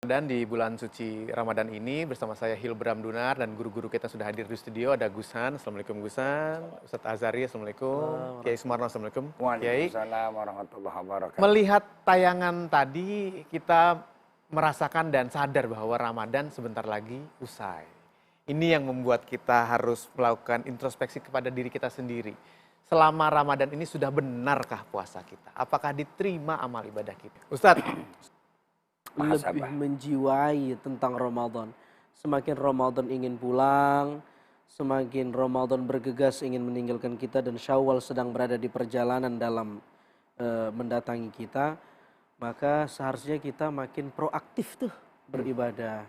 Dan di bulan suci Ramadan ini bersama saya Hilbram Dunar dan guru-guru kita sudah hadir di studio. Ada Gusan, Assalamualaikum Gusan. Ustadz Azhari, Assalamualaikum. Kiai Sumarno, Assalamualaikum. Kiai. Waalaikumsalam warahmatullahi wabarakatuh. Melihat tayangan tadi, kita merasakan dan sadar bahwa Ramadan sebentar lagi usai. Ini yang membuat kita harus melakukan introspeksi kepada diri kita sendiri. Selama Ramadan ini sudah benarkah puasa kita? Apakah diterima amal ibadah kita? Ustadz. Lebih menjiwai tentang Ramadan. Semakin Ramadan ingin pulang, semakin Ramadan bergegas ingin meninggalkan kita dan Syawal sedang berada di perjalanan dalam mendatangi kita, maka seharusnya kita makin proaktif tuh beribadah.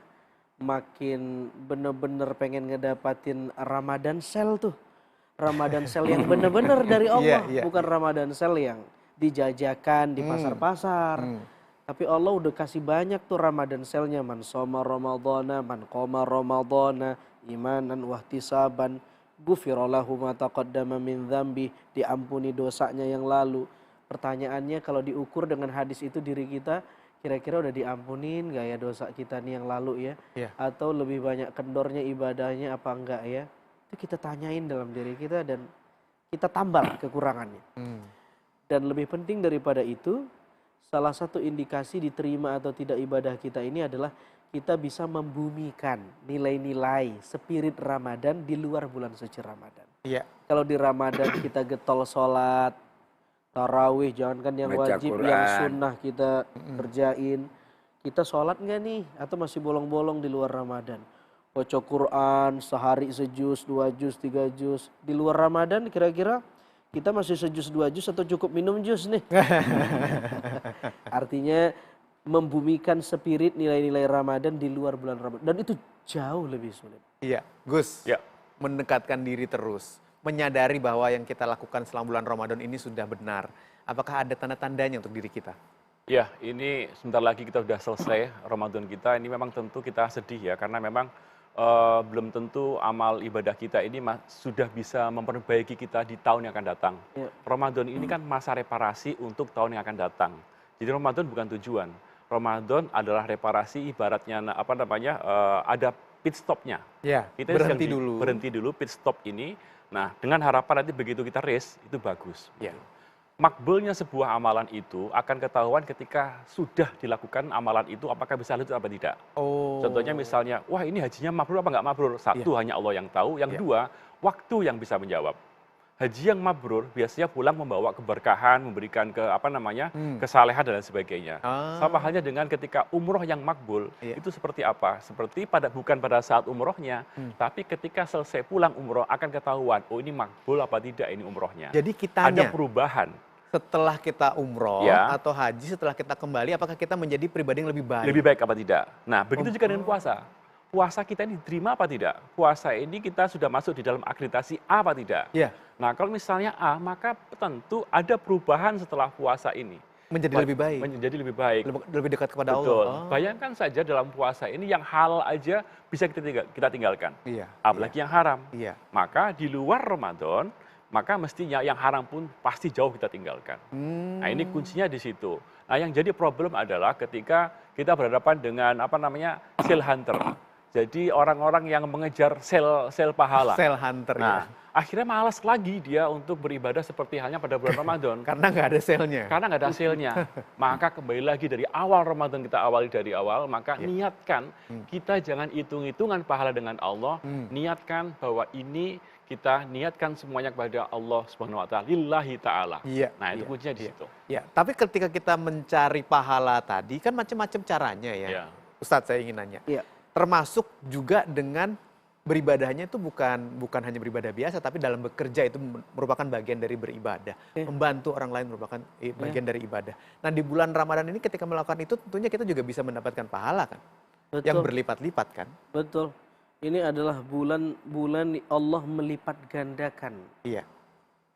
Makin bener-bener pengen ngedapatin Ramadan sale tuh. Ramadan sale yang bener-bener dari Allah, bukan Ramadan sale yang dijajakan di pasar-pasar. Tapi Allah udah kasih banyak tuh Ramadan sale-nya. Man shoma Ramadhana, man qoma Ramadhana, imanan wahtisaban, ghufira lahu ma taqaddama min dzambi, diampuni dosanya yang lalu. Pertanyaannya kalau diukur dengan hadis itu diri kita, kira-kira udah diampunin gak ya dosa kita nih yang lalu ya? Atau lebih banyak kendornya ibadahnya apa enggak ya? Itu kita tanyain dalam diri kita dan kita tambal kekurangannya. Dan lebih penting daripada itu, salah satu indikasi diterima atau tidak ibadah kita ini adalah kita bisa membumikan nilai-nilai spirit Ramadan di luar bulan suci Ramadan. Kalau di Ramadan kita getol sholat, tarawih, jangankan yang baca wajib, Quran, yang sunnah kita kerjain. Kita sholat nggak nih? Atau masih bolong-bolong di luar Ramadan? Baca Quran sehari sejuz, 2 juz, 3 juz. Di luar Ramadan kira-kira kita masih sejus 2 jus atau cukup minum jus nih? Artinya membumikan spirit nilai-nilai Ramadan di luar bulan Ramadan. Dan itu jauh lebih sulit. Iya, Gus. Mendekatkan diri terus. Menyadari bahwa yang kita lakukan selama bulan Ramadan ini sudah benar. Apakah ada tanda-tandanya untuk diri kita? Ya, ini sebentar lagi kita sudah selesai Ramadan kita. Ini memang tentu kita sedih ya, karena memang belum tentu amal ibadah kita ini sudah bisa memperbaiki kita di tahun yang akan datang. Ramadan ini kan masa reparasi untuk tahun yang akan datang. Jadi Ramadan bukan tujuan. Ramadan adalah reparasi, ibaratnya ada pit stopnya. Kita berhenti dulu pit stop ini. Nah, dengan harapan nanti begitu kita race itu bagus. Makbulnya sebuah amalan itu akan ketahuan ketika sudah dilakukan amalan itu apakah bisa lanjut apa tidak. Contohnya misalnya, wah ini hajinya mabrur apa nggak mabrur? Satu, hanya Allah yang tahu. Yang dua, waktu yang bisa menjawab. Haji yang mabrur biasanya pulang membawa keberkahan, memberikan kesalehan dan lain sebagainya. Sama halnya dengan ketika umroh yang makbul, itu seperti apa? Seperti bukan pada saat umrohnya, tapi ketika selesai pulang umroh akan ketahuan, oh ini makbul apa tidak ini umrohnya. Jadi kitanya, ada perubahan. Setelah kita umroh atau haji, setelah kita kembali, apakah kita menjadi pribadi yang lebih baik? Lebih baik apa tidak? Nah, begitu juga dengan puasa. Puasa kita ini diterima apa tidak? Puasa ini kita sudah masuk di dalam akreditasi A apa tidak? Nah, kalau misalnya A, maka tentu ada perubahan setelah puasa ini. Menjadi lebih baik? Menjadi lebih baik. Lebih dekat kepada Allah? Betul. Bayangkan saja dalam puasa ini yang halal aja bisa kita tinggalkan. Apalagi yang haram. Maka di luar Ramadan, maka mestinya yang haram pun pasti jauh kita tinggalkan. Nah, ini kuncinya di situ. Nah, yang jadi problem adalah ketika kita berhadapan dengan sale hunter. Jadi orang-orang yang mengejar sel pahala. Sel hunter. Nah, akhirnya malas lagi dia untuk beribadah seperti halnya pada bulan Ramadan. Karena nggak ada selnya. Karena nggak ada selnya. Maka kembali lagi dari awal Ramadan, kita awali dari awal, maka niatkan kita jangan hitung-hitungan pahala dengan Allah. Niatkan bahwa ini kita niatkan semuanya kepada Allah Subhanahu wa taala, lillahi taala. Nah, itu kuncinya di situ. Tapi ketika kita mencari pahala tadi kan macam-macam caranya ya. Ustadz, saya ingin nanya. Termasuk juga dengan beribadahnya itu bukan hanya beribadah biasa, tapi dalam bekerja itu merupakan bagian dari beribadah. Membantu orang lain merupakan bagian dari ibadah. Nah, di bulan Ramadan ini ketika melakukan itu tentunya kita juga bisa mendapatkan pahala kan? Yang berlipat-lipat kan? Betul. Ini adalah bulan Allah melipat gandakan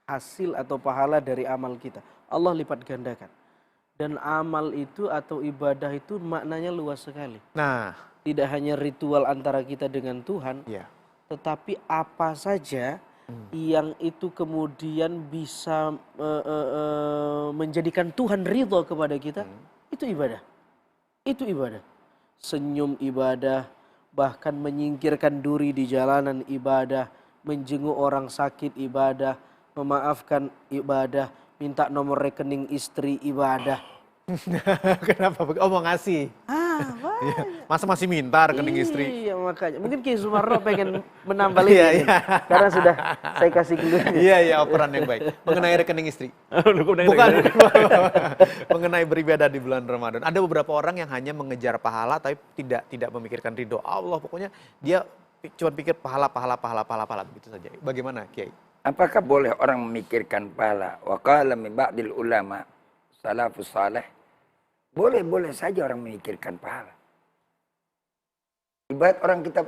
hasil atau pahala dari amal kita. Allah lipat gandakan. Dan amal itu atau ibadah itu maknanya luas sekali. Nah, tidak hanya ritual antara kita dengan Tuhan, tetapi apa saja yang itu kemudian bisa menjadikan Tuhan ridho kepada kita, itu ibadah. Itu ibadah. senyum ibadah, bahkan menyingkirkan duri di jalanan ibadah, menjenguk orang sakit ibadah, memaafkan ibadah, minta nomor rekening istri ibadah. Kenapa? Oh, mau ngasih. Masa masih minta rekening istri? Iya, makanya. Mungkin Ki Sumarno pengen menambah lagi. Karena sudah saya kasih dulu. Iya, operan yang baik. Mengenai rekening istri. Bukan. Mengenai beribadah di bulan Ramadan. Ada beberapa orang yang hanya mengejar pahala tapi tidak memikirkan ridho Allah. Pokoknya dia cuma pikir pahala begitu saja. Bagaimana, Kiai? Apakah boleh orang memikirkan pahala? Wa qala min ba'dil ulama salafus salih. Boleh saja orang memikirkan pahala. Ibarat orang kita,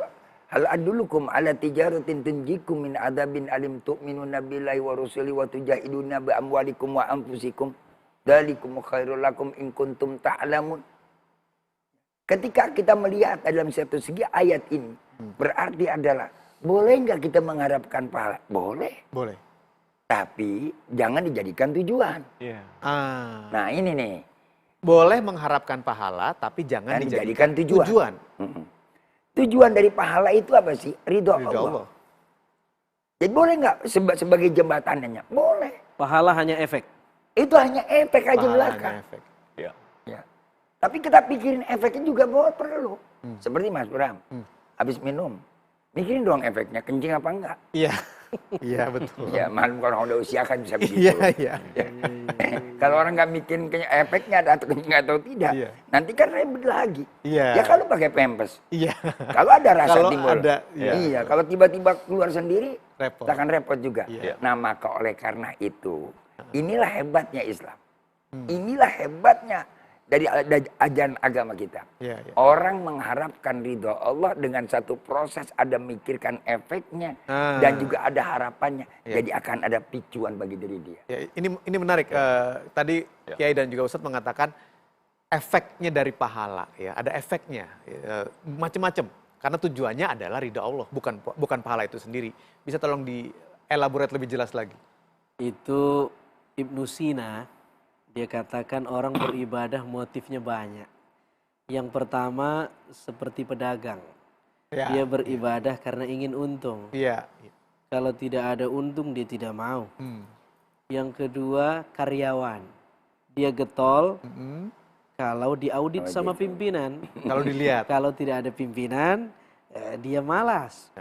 hal adulukum ala tijaratin tunjikum min adabin alim tu'minuna billahi wa rusuli wa tujahiduna bi amwalikum wa anfusikum dzalikum khairul lakum in kuntum ta'lamun. Ketika kita melihat dalam satu segi ayat ini, berarti adalah boleh nggak kita mengharapkan pahala? Boleh. Tapi jangan dijadikan tujuan. Nah ini nih. Boleh mengharapkan pahala, tapi jangan dijadikan tujuan. Tujuan dari pahala itu apa sih? Ridho Allah. Jadi boleh nggak sebagai jembatannya? Boleh. Pahala hanya efek. Itu hanya efek aja belaka. Ya. Tapi kita pikirin efeknya juga perlu. Seperti Mas Bram, habis minum, mikirin doang efeknya, kencing apa enggak? Iya betul. Ya maklum kalau udah usia kan bisa begitu. Iya. Kalau orang nggak mikirin efeknya atau kencing atau tidak, nanti kan ribet lagi. Ya kalau pakai pampers. Kalau ada rasa timbul. Iya. Kalau tiba-tiba keluar sendiri, akan repot juga. Nah maka oleh karena itu, inilah hebatnya Islam. Inilah hebatnya dari ajaran agama kita. Orang mengharapkan ridho Allah dengan satu proses, ada mikirkan efeknya dan juga ada harapannya. Jadi akan ada picuan bagi diri dia. Ini menarik. Tadi Kiai dan juga Ustadz mengatakan efeknya dari pahala. Ada efeknya macam-macam. Karena tujuannya adalah ridho Allah, bukan pahala itu sendiri. Bisa tolong dielaborate lebih jelas lagi? Itu Ibnu Sina. Dia katakan orang beribadah motifnya banyak. Yang pertama seperti pedagang. Dia beribadah karena ingin untung. Kalau tidak ada untung dia tidak mau. Yang kedua karyawan. Dia getol kalau diaudit sama pimpinan. Kalau dilihat. Kalau tidak ada pimpinan dia malas.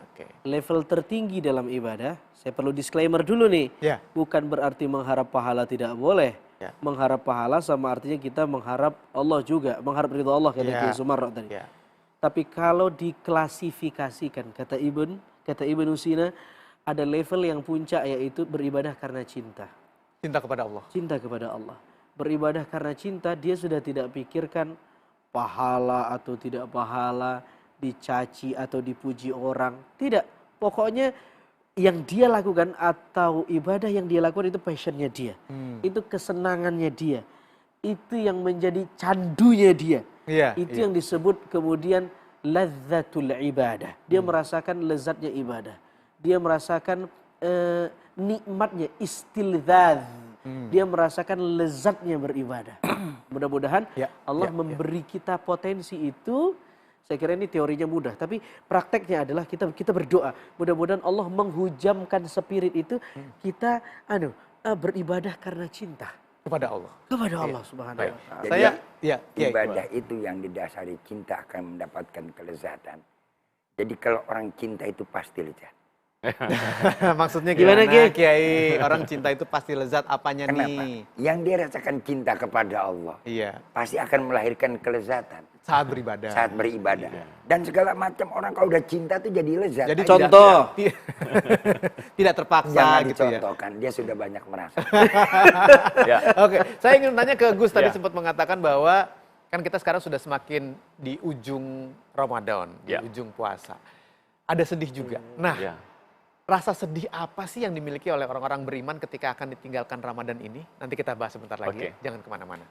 Level tertinggi dalam ibadah, saya perlu disclaimer dulu nih. Bukan berarti mengharap pahala tidak boleh. Mengharap pahala sama artinya kita mengharap Allah juga, mengharap ridho Allah kata Kiai Sumarno tadi. Tapi kalau diklasifikasikan kata Ibnu Sina, ada level yang puncak yaitu beribadah karena cinta. Cinta kepada Allah. Cinta kepada Allah. Beribadah karena cinta, dia sudah tidak pikirkan pahala atau tidak pahala, dicaci atau dipuji orang. Tidak, pokoknya yang dia lakukan atau ibadah yang dia lakukan itu passionnya dia. Itu kesenangannya dia. Itu yang menjadi candunya dia. Itu yang disebut kemudian lazzatul ibadah. Dia merasakan lezatnya ibadah. Dia merasakan nikmatnya istilzaz. Dia merasakan lezatnya beribadah. Mudah-mudahan Allah memberi kita potensi itu. Saya kira ini teorinya mudah, tapi prakteknya adalah kita berdoa. Mudah-mudahan Allah menghujamkan spirit itu, kita beribadah karena cinta kepada Allah. Kepada Allah Subhanahu wa taala. Jadi ibadah itu yang didasari cinta akan mendapatkan kelezatan. Jadi kalau orang cinta itu pasti lezat. Maksudnya gimana Kiai? Orang cinta itu pasti lezat apanya? Kenapa? Nih? Yang dia rasakan cinta kepada Allah. Pasti akan melahirkan kelezatan. Saat beribadah. Dan segala macam orang kalau udah cinta tuh jadi lezat. Jadi contoh. Tidak terpaksa. Jangan gitu dicontohkan, dia sudah banyak merasa. Oke, saya ingin tanya ke Gus tadi sempat mengatakan bahwa kan kita sekarang sudah semakin di ujung Ramadan, di ujung puasa. Ada sedih juga. Nah, rasa sedih apa sih yang dimiliki oleh orang-orang beriman ketika akan ditinggalkan Ramadan ini? Nanti kita bahas sebentar lagi. Jangan kemana-mana.